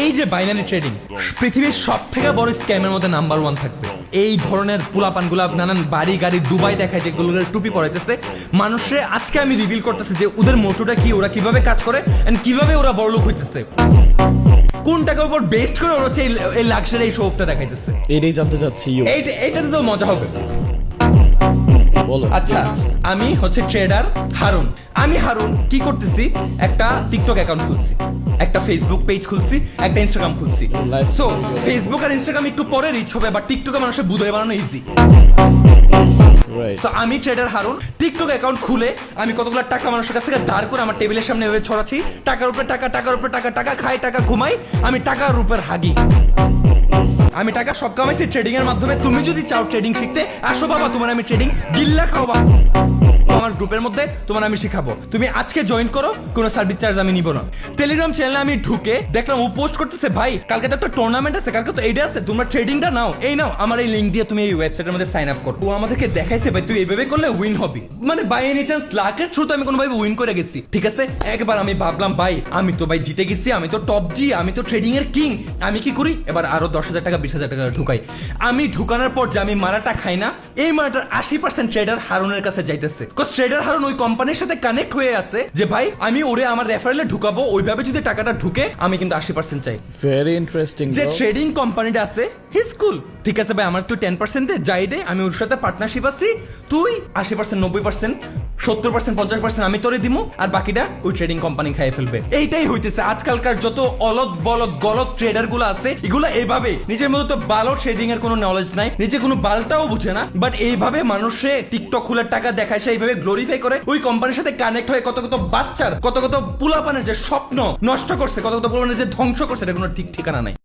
এই যে binary trading পৃথিবীর সব থেকে বড় স্ক্যামের মধ্যে নাম্বার 1 থাকবে। এই ধরনের পোলাপানগুলা নানান বাড়ি গাড়ি দুবাই দেখায়, যেগুলোর টুপি পরাইতেছে মানুষে। আজকে আমি রিভিল করতেছি যে ওদের মোটোটা কি, ওরা কিভাবে কাজ করে এন্ড কিভাবে ওরা বড়লোক হইতেছে, কোন টাকার উপর বেস্ট করে ওরা হচ্ছে এই লাক্সারি এই শো অফটা দেখাইতেছে। এটাই জানতে চাচ্ছি। এইটাতে তো মজা হবে। বলো। আচ্ছা, আমি হচ্ছে ট্রেডার হারুন। আমি হারুন কি করতেছি, একটা টিকটক অ্যাকাউন্ট খুলছি, একটা ফেসবুক পেজ খুলছি, একটা ইনস্টাগ্রাম খুলছি। সো ফেসবুক আর ইনস্টাগ্রাম একটু পরে রিচ হবে, বাট টিকটকে মানুষের বুধই বানানো ইজি। সো আমি ট্রেডার হারুন টিকটক অ্যাকাউন্ট খুলে আমি কতগুলো টাকা মানুষের কাছ থেকে ধার করে আমার টেবিলের সামনে এভাবে ছড়াচ্ছি। টাকার উপরে টাকা, টাকার উপরে টাকা, টাকা খাই, টাকা ঘুমাই, আমি টাকার উপর হাগি। আমি টাকা সব কামাইছি ট্রেডিং এর মাধ্যমে। তুমি যদি চাও ট্রেডিং শিখতে, আসো বাবা, তোমার আমি ট্রেডিং গিল্লা খাওয়াবো। আমার গ্রুপের মধ্যে তোমার আমি শিখাবো। তুমি আজকে জয়েন করো, কোনো সার্ভিস চার্জ আমি নিব না। টেলিগ্রাম চ্যানেলে আমি ঢুকে দেখলাম ও পোস্ট করতেছে, ভাই কালকে তো একটা টুর্নামেন্ট আছে, কালকে তো এইটা আছে, তোমরা ট্রেডিংটা নাও, এই নাও আমার এই লিঙ্ক দিয়ে তুমি এই ওয়েবসাইটের মধ্যে সাইন আপ করো। ও আমাদেরকে দেখাইছে ভাই তুই এইভাবে করলে উইন হবি, মানে বাই এনি চান্স লাকের থ্রুতে আমি কোনোভাবে উইন করে গেছি। ঠিক আছে, একবার আমি ভাবলাম ভাই আমি তো ভাই জিতে গেছি, আমি তো টপ জি, আমি তো ট্রেডিং এর কিং। আমি কি করি, এবার আরো 10,000 টাকা 20,000 টাকা ঢুকাই। আমি ঢুকানোর পর যে আমি মারাটা খাই না, এই মারাটার 80% ট্রেডার হারুনের কাছে যাইতেছে। ট্রেডার হারুন ওই কোম্পানির সাথে কানেক্ট হয়ে আছে যে ভাই আমি ওরে আমার রেফারেলে ঢুকাবো, ওইভাবে যদি টাকাটা ঢুকে আমি কিন্তু 80% চাই। Very interesting. যে ট্রেডিং কোম্পানিটা আছে হিজ কুল, ঠিক আছে ভাই আমার তুই 10% দে, যাই দে, আমি ওর সাথে পার্টনারশিপ আছি, তুই 80%, 90%, 70%, 50% আমি তোরে দিমু, আর বাকিটা ওই ট্রেডিং কোম্পানি খাইয়ে ফেলবে। এইটাই হইতেছে আজকালকার যত অলদ বলদ গলত ট্রেডার গুলো আছে, এগুলো এইভাবে নিজের মতো তো ভালো ট্রেডিং এর কোনো নলেজ নাই, নিজে কোনো বালটাও বুঝে না, বাট এইভাবে মানুষে টিকটক খুলে টাকা দেখায়, সেইভাবে গ্লোরিফাই করে ওই কোম্পানির সাথে কানেক্ট হয়ে কত কত বাচ্চার, কত কত পোলাপানের যে স্বপ্ন নষ্ট করছে, কত কত পোলাপানের যে ধ্বংস করছে, এটা কোনো ঠিক ঠিকানা নাই।